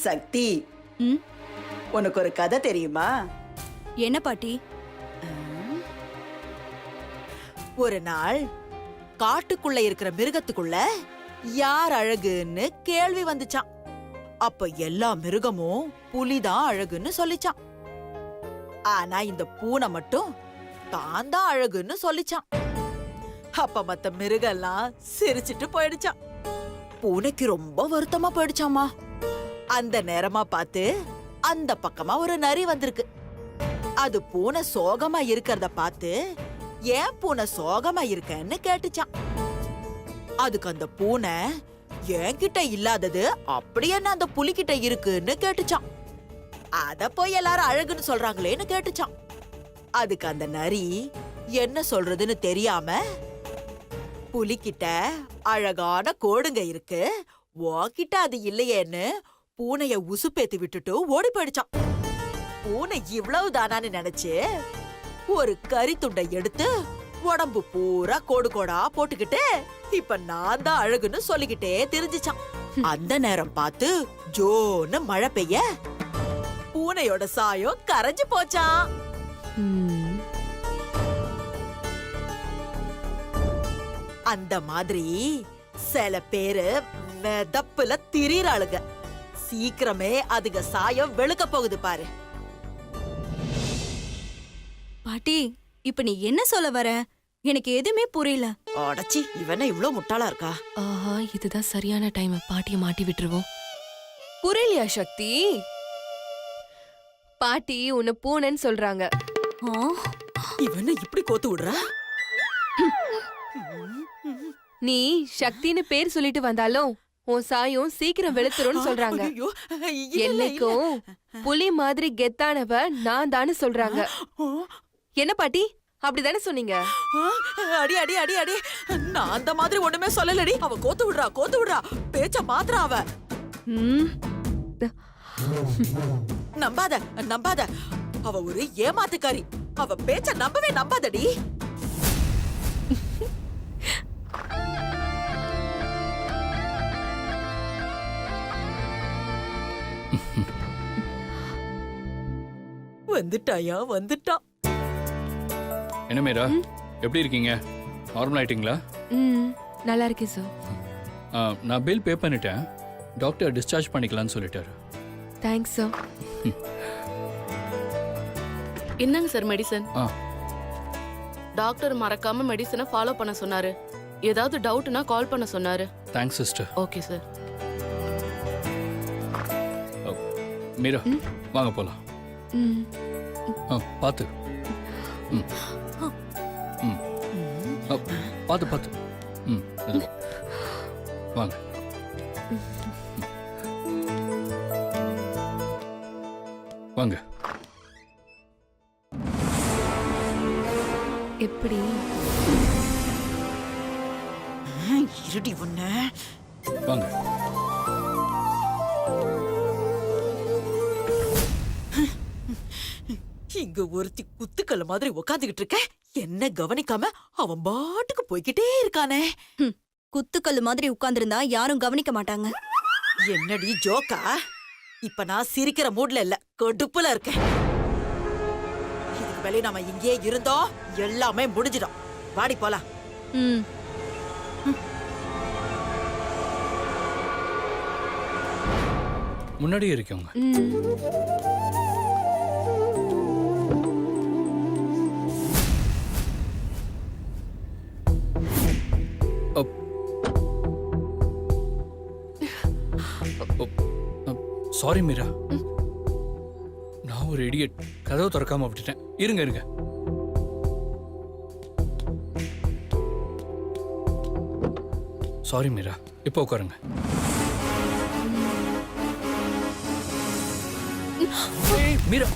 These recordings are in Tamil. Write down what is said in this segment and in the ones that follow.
சக்தி, ம் உனக்கு ஒரு கதை தெரியுமா? என்ன பாட்டி? ஒரு நாள் காட்டுக்குள்ள இருக்கிற மிருகத்துக்குள்ள யார் அழகுன்னு கேள்வி வந்துச்சான். அப்ப எல்லா மிருகமும் புலிதான் அழகுன்னு சொல்லிச்சான். ஆனா இந்த பூனை மட்டும் தான் தான் அழகுன்னு சொல்லிச்சான். அப்ப மத்த மிருகெல்லாம் சிரிச்சிட்டு போயிடுச்சான். பூனைக்கு ரொம்ப வருத்தமா போயிடுச்சாமா. அந்த நேரமா பார்த்து அந்த பக்கமா ஒரு நரி வந்திருக்கு. அது பூனை சோகமா இருக்கிறத பார்த்து ஏன் பூனை சோகமா இருக்கன்னு கேட்டுச்சான். அதுக்கு அந்த பூனை என்கிட்ட இல்லாதது அப்படி என்ன அந்த புலிகிட்ட இருக்குன்னு கேட்டுச்சான். அத போய் எல்லாரும் அழகுன்னு சொல்றாங்களேன்னு கேட்டுச்சான். அதுக்கு அந்த நரி என்ன சொல்றதுன்னு தெரியாம, புலிகிட்ட அழகான கோடுங்க இருக்கு, உன்கிட்ட அது இல்லையேன்னு பூனைய உசுப்பேத்தி விட்டுட்டு ஓடி போயிடுச்சான். பூனை இவ்வளவு தானான்னு நினைச்சு ஒரு கறி துண்டை எடுத்து உடம்பு பூரா கோடு கோடா போட்டுக்கிட்டு இப்ப நான் தான் அழகுன்னு சொல்லிக்கிட்டே தெரிஞ்சுச்சான். அந்த நேரம் பார்த்து ஜோன்னு மழை பெய்ய பூனையோட சாயம் கரைஞ்சு போச்சான். அந்த மாதிரி சில பேரு மெதப்புல திரிறாளுங்க. சீக்கிரமே அதுங்க சாயம் வெளுக்க போகுது பாரு. பாட்டி, இப்ப நீ என்ன சொல்ல வர? எனக்கு எதுவுமே புரியல. அடச்சி, இவன இவ்ளோ முட்டாளா இருக்கா? ஆஹா, இதுதான் சரியான டைம். பாட்டிய மாட்டி விட்டுருவோம். புரியலையா சக்தி? பாட்டி உன்னை பூனைன்னு சொல்றாங்க. இவன இப்படி கோத்து விடுறா? நீ சக்தின்னு பேர் சொல்லிட்டு வந்தாலும் உன் சாயம் சீக்கிரம் வெளுத்துரும்னு சொல்றாங்க. ஐயோ, இல்ல, இல்ல. என்னைக்கும் புலி மாதிரி கெத்தானவ நான் தானு சொல்றாங்க. என்ன பாட்டி, அப்படிதானே சொன்னீங்க? அடி அடி அடி அடி, நான் அந்த மாதிரி ஒண்ணுமே சொல்லலடி. அவ கோத்து விடுறா, கோத்து விடுறா, பேச்ச மாத்திரா அவ. நம்பாத நம்பாத, அவ ஒரு ஏமாத்துக்காரி. அவ பேச்ச நம்பவே நம்பாதடி. வந்துட்டாயா, வந்துட்டான். என்ன மீரா, எப்படி இருக்கீங்க? நார்மல் ஆயிட்டீங்களா? நல்லா இருக்கேன் சார். நான் பில் பே பண்ணிட்டேன். டாக்டர் டிஸ்சார்ஜ் பண்ணிக்கலாம்னு சொல்லிட்டாரு. Thanks sir. என்னங்க சார் மெடிசன்? ஆ, டாக்டர் மறக்காம மெடிசனை ஃபாலோ பண்ண சொன்னாரு. ஏதாவது டவுட்னா கால் பண்ண சொன்னாரு. Thanks sister. Okay sir. Meera, வாங்க போலாம். பார்த்து. பார்த்து பார்த்து. வாங்க. வாங்க. எப்படி? இருடி ஒண்ணு. வாங்க. இங்க ஒருத்தி குத்துக்கல்ல மாதிரி உக்காந்துகிட்டு இருக்க, என்ன கவனிக்காம அவன் பாட்டுக்கு போய்கிட்டே இருக்கானே. குத்துக்கல்லு மாதிரி உட்கார்ந்திருந்தா யாரும் கவனிக்க மாட்டாங்க. என்னடி ஜோக்கா? இப்ப நான் சிரிக்கிற மூட்ல இல்ல, கடுப்புல இருக்கேன். இதுக்கு மேலே நாம இங்கே இருந்தோம் எல்லாமே முடிஞ்சிடும். வாடி போலாம். முன்னாடியே இருக்கவங்க. சாரி மீரா, நான் ஒரு இடியட். கதவு திறக்காம விட்டுட்டேன். இருங்க இருங்க. சாரி மீரா, இப்போ உட்காருங்க. மீரா.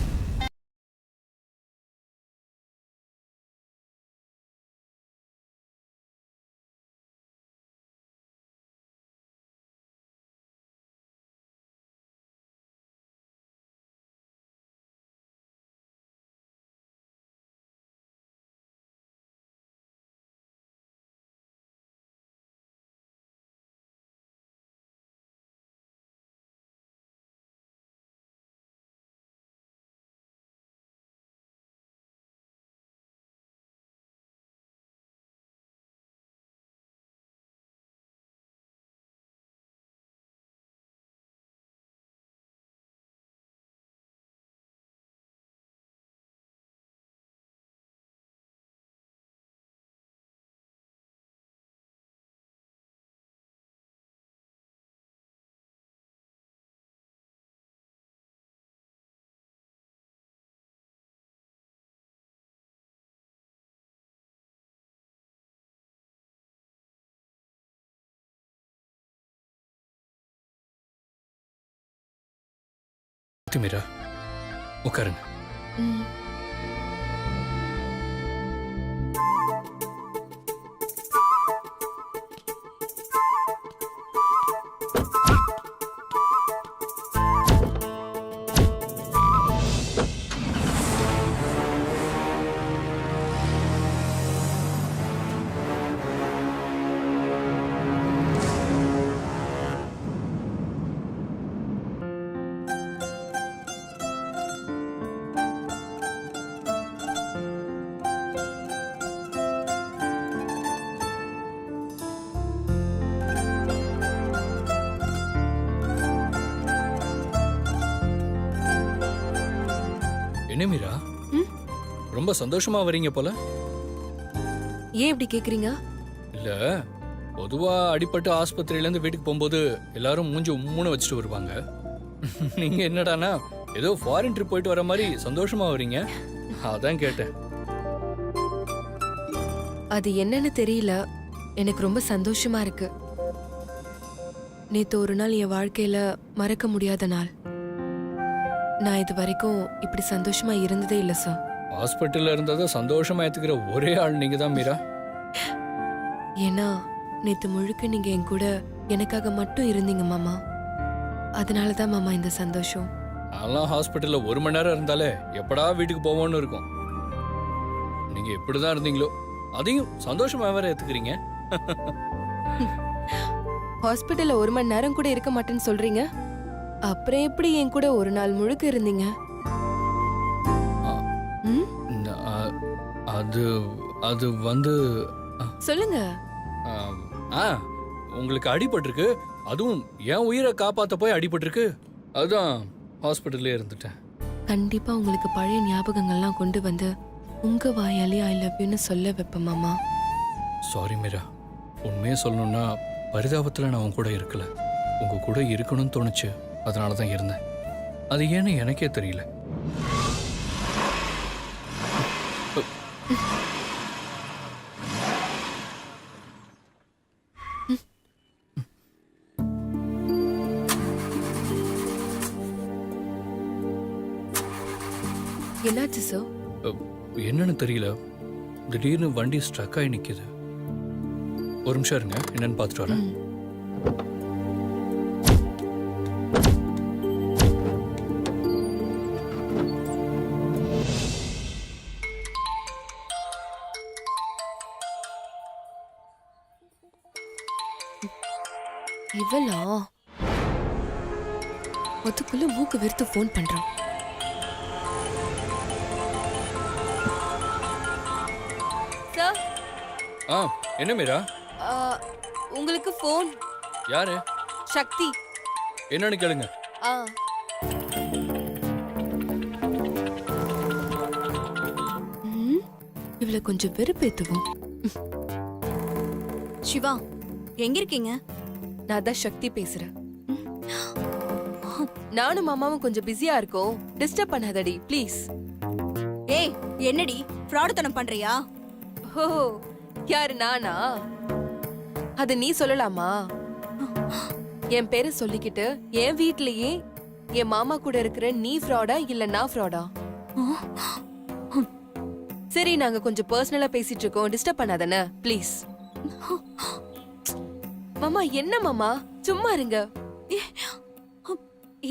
திமிரா உட்காருங்க. ம். என்ன மீரா, ம்? ரொம்ப சந்தோஷமா வரீங்க போல. ஏன் இப்படி கேக்குறீங்க? இல்ல, பொதுவா அடிபட்டு ஆஸ்பத்திரியில இருந்து வீட்டுக்கு போகும்போது எல்லாரும் மூஞ்சி உம்முன்னு வச்சுட்டு வருவாங்க. நீங்க என்னடானா ஏதோ ஃபாரின் ட்ரிப் போயிட்டு வர மாதிரி சந்தோஷமா வரீங்க. அதான் கேட்டேன். அது என்னன்னு தெரியல, எனக்கு ரொம்ப சந்தோஷமா இருக்கு. நேத்து ஒரு நாள் என் வாழ்க்கையில மறக்க முடியாத நாள். நான் இது வரைக்கும் இப்படி சந்தோஷமா இருந்ததே இல்ல சார். ஹாஸ்பிட்டல்ல இருந்ததை சந்தோஷமா ஏத்துக்கிற ஒரே ஆள் நீங்க தான் மீரா. ஏன்னா நேத்து முழுக்க நீங்க என் கூட எனக்காக மட்டும் இருந்தீங்க மாமா. அதனாலதான் மாமா இந்த சந்தோஷம். அதெல்லாம் ஹாஸ்பிட்டல்ல 1 மணி நேரம் இருந்தாலே எப்படா வீட்டுக்கு போவோம்னு இருக்கும். நீங்க எப்படிதான் இருந்தீங்களோ அதையும் சந்தோஷமா வேற ஏத்துக்கிறீங்க. ஹாஸ்பிட்டல்ல 1 மணி நேரம் கூட இருக்க மாட்டேன்னு சொல்றீங்க. அப்புறம் எப்படி என் கூட ஒரு நாள் முழுக்க இருந்தீங்க? ம்? அது அது வந்து சொல்லுங்க. உங்களுக்கு அடிபட்டிருக்கு, அதுவும் என் உயிரை காப்பாத்த போய் அடிபட்டிருக்கு. அதுதான் ஹாஸ்பிட்டல்லே இருந்துட்டேன். கண்டிப்பா உங்களுக்கு பழைய ஞாபகங்கள்லாம் கொண்டு வந்து உங்க வாயாலே ஐ லவ் யூன்னு சொல்ல வைப்பேன் மாமா. சாரி மீரா, உண்மையே சொல்லணும்னா பரிதாபத்துல நான் உங்க கூட இருக்கல. உங்க கூட இருக்கணும்னு தோணுச்சு, அதனால தான் இருந்தேன். அது ஏன்னு எனக்கே தெரியல. என்னாச்சு சார்? என்னன்னு தெரியல, திடீர்னு வண்டி ஸ்ட்ரக் ஆகி நிக்குது. ஒரு நிமிஷம் இருங்க, என்னன்னு பார்த்துட்டு வரேன். இவளா அதுக்குள்ள மூக்கு வெறுத்து ஃபோன் பண்றான். சார், என்ன மீரா? உங்களுக்கு ஃபோன். யாரு? சக்தி. என்னன்னு கேளுங்க. இவளை கொஞ்சம் வெறுப்பேத்துவோம். சிவா, எங்க இருக்கீங்க? நான் தான் சக்தி பேசுறேன். நானும் மாமாவும் கொஞ்சம் பிஸியா இருக்கோம், டிஸ்டர்ப் பண்ணாதடி ப்ளீஸ். ஏய், என்னடி ஃப்ராடுத்தனம் பண்றியா? ஓ, யாரு நானா? அது நீ சொல்லலாமா? என் பேரை சொல்லிக்கிட்டு என் வீட்லயே என் மாமா கூட இருக்கிற நீ ஃப்ராடா இல்ல நான் ஃப்ராடா? சரி, நாங்க கொஞ்சம் பர்சனலா பேசிட்டு இருக்கோம், டிஸ்டர்ப் பண்ணாதானே ப்ளீஸ். மாமா என்ன மாமா, சும்மா இருங்க.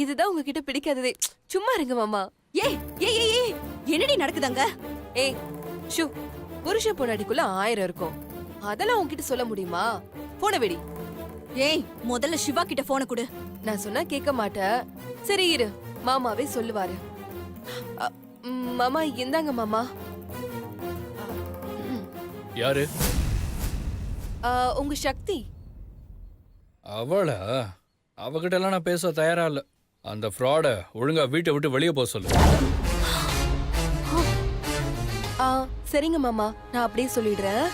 இதுதான் உங்ககிட்ட பிடிக்காததே. சும்மா இருங்க மாமா. ஏய் ஏய் ஏய் ஏய், என்னடி நடக்குதாங்க? ஏய் ஷூ, புருஷன் பொண்டாட்டிக்குள்ள 1000 இருக்கும், அதெல்லாம் உன்கிட்ட சொல்ல முடியுமா? போன வெடி. ஏய், முதல்ல சிவா கிட்ட போனை கொடு. நான் சொன்னா கேட்க மாட்டேன். சரி இரு, மாமாவே சொல்லுவாரு. மாமா இந்தாங்க மாமா. யாரு? உங்க சக்தி. அவளா? அவகிட்ட எல்லாம் நான் பேச தயாரா இல்ல. அந்த ஃப்ராட ஒழுங்கா வீட்டை விட்டு வெளியே போக சொல்லு. சரிங்க மாமா, நான் அப்படியே சொல்லிடுறேன்.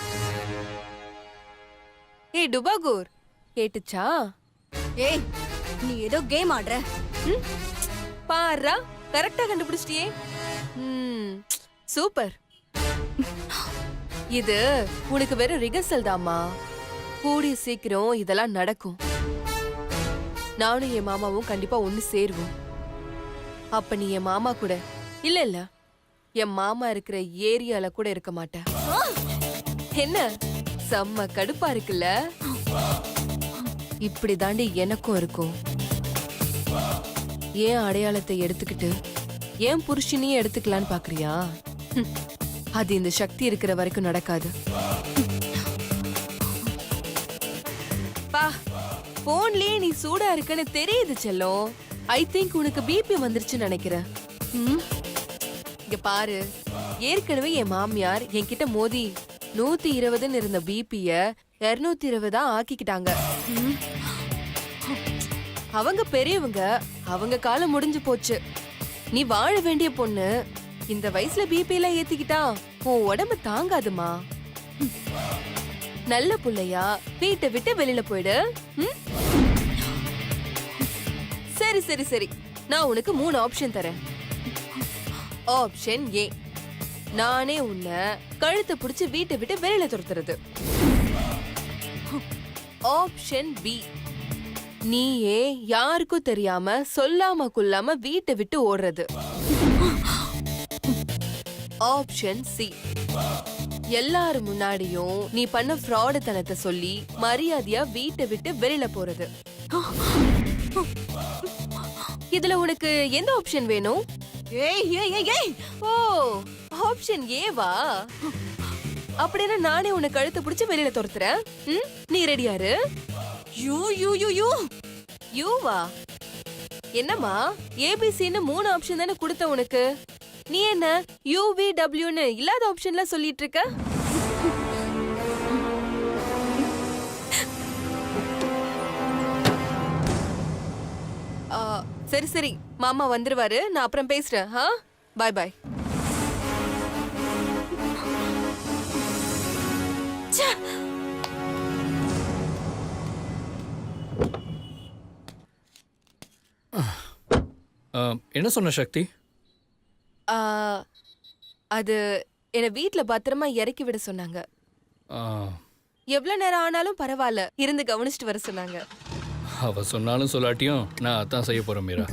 ஏய் டுபாகூர், கேட்டுச்சா? ஏய், நீ ஏதோ கேம் ஆடுற. பாரா, கரெக்டா கண்டுபிடிச்சிட்டியே. சூப்பர். இது உனக்கு வெறும் ரிகர்சல் தாமா. கூடிய சீக்கிரம் இதெல்லாம் நடக்கும். நானும் என் மாமாவும் கண்டிப்பா ஒண்ணு சேருவோம். அப்ப நீ என் மாமா கூட இல்ல என் மாமா இருக்கிற ஏரியால கூட இருக்க மாட்ட. என்ன செம்ம கடுப்பா இருக்குல்ல? இப்படி தாண்டி எனக்கும் இருக்கும். ஏன் அடையாளத்தை எடுத்துக்கிட்டு ஏன் புருஷனையும் எடுத்துக்கலான்னு பாக்குறியா? அது இந்த சக்தி இருக்கிற வரைக்கும் நடக்காது. பா, போன்லயே நீ சூடா இருக்குன்னு தெரியுது செல்லம். ஐ திங்க் உனக்கு பிபி வந்துருச்சுன்னு நினைக்கிறேன். இங்க பாரு, ஏற்கனவே என் மாமியார் என்கிட்ட மோதி 120 இருந்த பிபிய 220 ஆக்கிக்கிட்டாங்க. அவங்க பெரியவங்க, அவங்க காலம் முடிஞ்சு போச்சு. நீ வாழ வேண்டிய பொண்ணு இந்த வயசுல பிபி எல்லாம் ஏத்திக்கிட்டா உன் உடம்பு தாங்காதுமா. நல்ல புள்ளையா வீட்டை விட்டு வெளியில போயிடு. சரி சரி சரி, நான் உனக்கு 3 ஆப்ஷன் தரேன். ஆப்ஷன் ஏ, நானே உன்னை கழுத்தை பிடிச்சு வீட்டை விட்டு வெளியில துரத்துறது. ஆப்ஷன் பி, நீயே யாருக்கும் தெரியாம சொல்லாம கொல்லாம வீட்டை விட்டு ஓடுறது. ஆப்ஷன் சி, எல்லாரும் முன்னாடியும் நீ பண்ண ஃப்ராடுத்தனத்தை சொல்லி மரியாதையா வீட்டை விட்டு வெளியில போறது. இதுல உனக்கு எந்த ஆப்ஷன் வேணும்? ஏய் ஏய் ஏய் ஏய், ஓ, ஆப்ஷன் ஏவா? அப்படின்னா நானே உன்னை கழுத்தை பிடிச்சு வெளியில துரத்துறேன். நீ ரெடியாரு? யூ யூ யூ யூ யூவா? என்னம்மா, ஏபிசின்னு 3 ஆப்ஷன் தானே கொடுத்த உனக்கு. நீ என்ன யூவிடபிள்யூன்னு இல்லாத ஆப்ஷன்லாம் சொல்லிட்டு இருக்க? சரி சரி, மாமா வந்துருவாரு, நான் அப்புறம் பேசுறேன். பாய் பாய். என்ன சொன்ன சக்தி? அது என்ன வீட்ல பத்திரமா இறக்கி விட சொன்னாங்க. ஆ, எவ்வளவு நேரம் ஆனாலும் பரவாயில்ல, இருந்து கவனிச்சுட்டு வர சொன்னாங்க. அவ சொன்னாலும் சொல்லாட்டியும் நான் அதான் செய்ய போறேன் மீரா.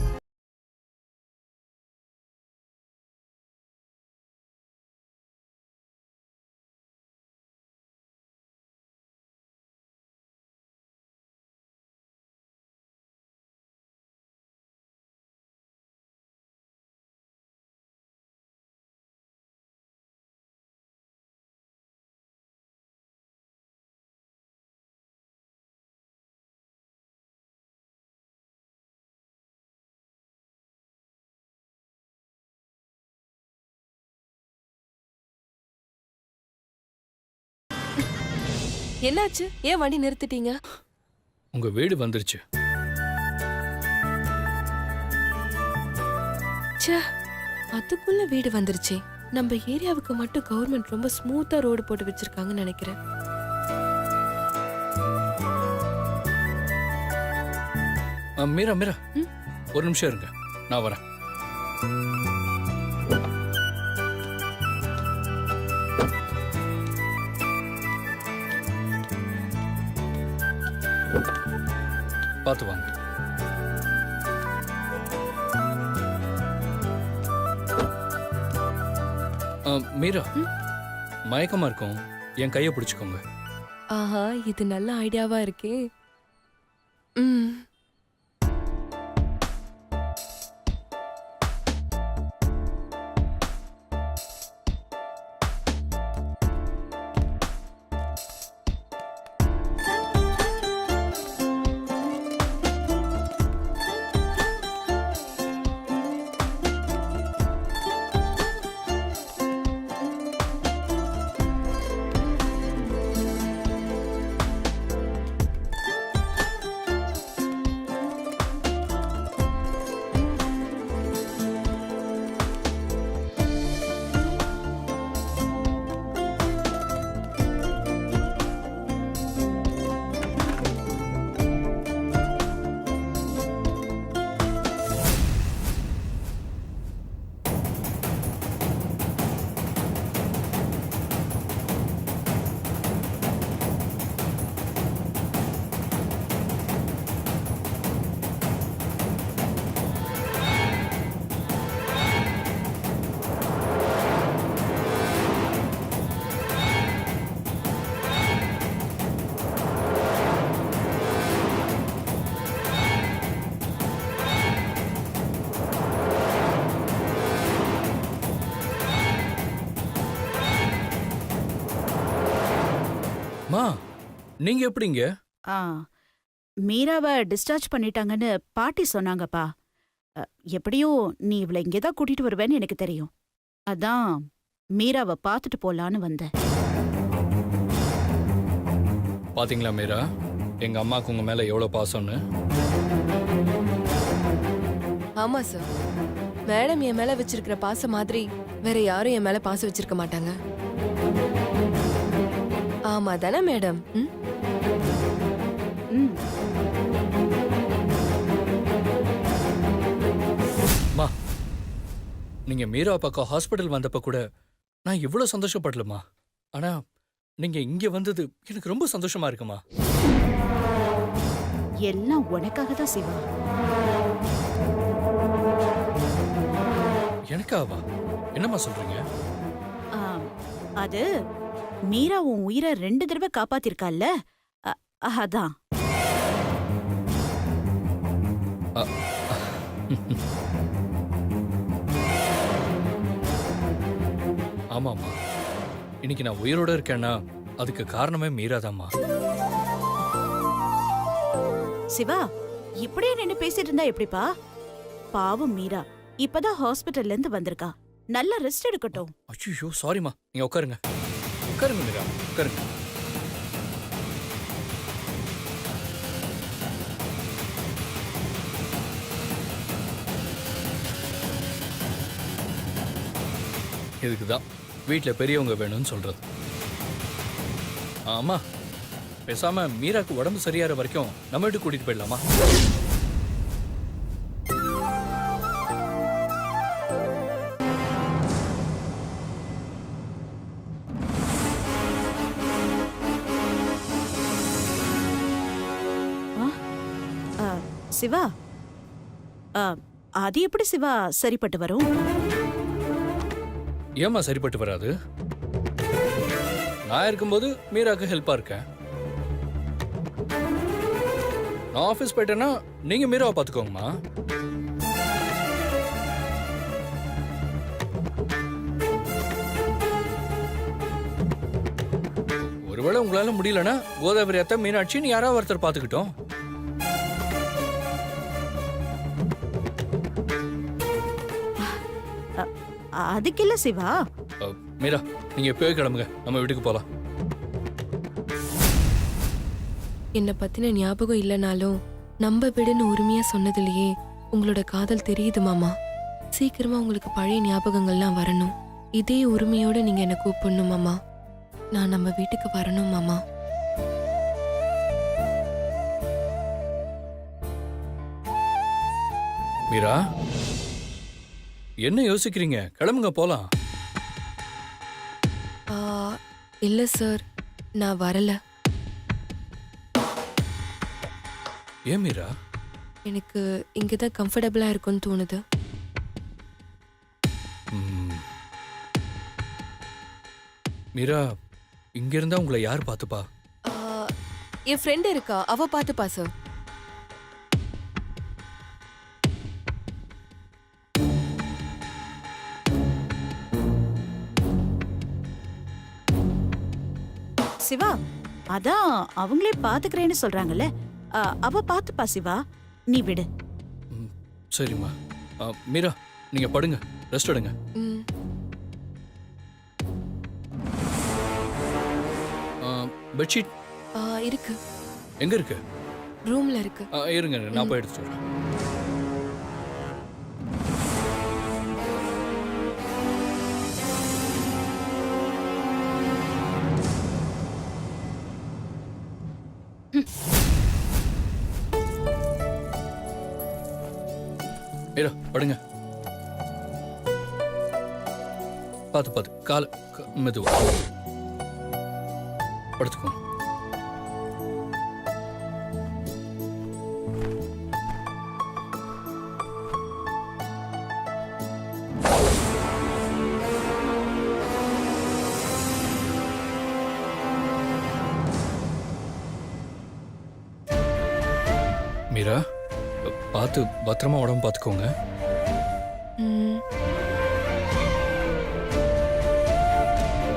என்னாச்சு? ஏன் வண்டி நிறுத்திட்டீங்க? உங்க வீடு வந்துருச்சு. ச்சே, அதுக்குள்ள வீடு வந்துருச்சே. நம்ம ஏரியாவுக்கு மட்டும் கவர்மெண்ட் ரொம்ப ஸ்மூத்தா ரோடு போட்டு வச்சிருக்காங்கன்னு நினைக்கிறேன். மீரா மீரா, ஒரு நிமிஷம் இருங்க, நான் வரேன். பார்த்து வாங்க. மீரா, மயக்கமா இருக்கும், என் கையை பிடிச்சுக்கோங்க. ஆஹா, இது நல்ல ஐடியாவா இருக்கே. மா நீங்க எப்படிங்க? ஆ மீராவை டிஸ்சார்ஜ் பண்ணிட்டாங்கன்னு பாட்டி சொன்னாங்கப்பா. எப்படியும் நீ இவளை இங்கேதான் கூட்டிட்டு வருவேன்னு எனக்கு தெரியும். அதான் மீராவை பார்த்துட்டு போலான்னு வந்தேன். பாத்தீங்களா மீரா, எங்க அம்மாக்கு உங்க மேல எவ்வளவு பாசம்னு. ஆமா சார், மேடம் என் மேல வச்சிருக்கிற பாசம் மாதிரி வேற யாரும் என் மேல பாசம் வச்சிருக்க மாட்டாங்க. ஆமா தானே மேடம்? ம்? ம். மா நீங்க மீரா பக்கம் ஹாஸ்பிட்டல் வந்தப்ப கூட நான் இவ்வளவு சந்தோஷப்படலமா. ஆனா நீங்க இங்க வந்தது எனக்கு ரொம்ப சந்தோஷமா இருக்குமா. எல்லாம் உனக்காக தான் சிவா. எனக்காவா? என்னம்மா சொல்றீங்க? ஆ, அது மீரா உன் உயிரை 2 தடவை காப்பாத்திருக்கால்ல, அதான். ஆமாம்மா, இன்னைக்கு நான் உயிரோட இருக்கேன்னா அதுக்கு காரணமே மீராதாம்மா. சிவா, இப்படியே நின்னு பேசிட்டு இருந்தா எப்படிப்பா? பாவம் மீரா இப்பதான் ஹாஸ்பிட்டல்ல இருந்து வந்திருக்கா. நல்லா ரெஸ்ட் எடுக்கட்டும். ஐயோ சாரிம்மா, நீங்க உட்காருங்க. உட்காருங்க மீரா, உட்காருங்க. இதுக்குதான் வீட்டுல பெரியவங்க வேணும்னு சொல்றது. ஆமா, பேசாம மீராக்கு உடம்பு சரியாற வரைக்கும் நம்ம வீட்டுக்கு கூட்டிட்டு போயிடலாமா? சிவா, அது எப்படி சிவா சரிப்பட்டு வரும்? ஏம்மா சரிப்பட்டு வராது? நான் இருக்கும்போது மீராக்கு ஹெல்ப்பா இருக்கேன். நான் ஆஃபீஸ் போயிட்டேன்னா நீங்க மீராவை பார்த்துக்கோங்கம்மா. ஒருவேளை உங்களால முடியலன்னா கோதாவரி அத்தை, மீனாட்சின்னு யாராவது ஒருத்தர் பார்த்துக்கிட்டோம். அதுக்கு இல்ல சிவா. மீரா, நீங்க எப்பவே கிளம்புங்க, நம்ம வீட்டுக்கு போலாம். என்னை பத்தின ஞாபகம் இல்லைனாலும் நம்ம வீடுன்னு உரிமையா சொன்னதுலயே உங்களோட காதல் தெரியுது மாமா. சீக்கிரமா உங்களுக்கு பழைய ஞாபகங்கள்லாம் வரணும். இதே உரிமையோட நீங்க என்ன கூப்பிடணும் மாமா. நான் நம்ம வீட்டுக்கு வரணும் மாமா. மீரா, என்ன யோசிக்கிறீங்க? கிளம்புங்க போலாம். இல்ல சார், நான் வரல. ஏன் மீரா? எனக்கு இங்கதான் கம்ஃபர்டபுளா இருக்கும்னு தோணுது. மீரா, இங்க இருந்தா உங்களை யார் பார்த்துப்பா? என் ஃப்ரெண்ட் இருக்கா, அவ பார்த்துப்பா சார். சிவா, அதான் அவங்களே பாத்துக்கிறேன்னு சொல்றாங்கல்ல, அவ பாத்துப்பா சிவா, நீ விடு. சரிம்மா. மீரா, நீங்க படுங்க, ரெஸ்ட் எடுங்க. பெட்ஷீட் இருக்கு. எங்க இருக்கு? ரூம்ல இருக்கு. இருங்க, நான் போய் எடுத்துட்டு வரேன். மீரா, படுங்க. பார்த்து பார்த்து கால மெதுவா படுத்துக்கோ. மீரா, பார்த்து பத்திரமா உடம்பு பார்த்துக்கோங்க.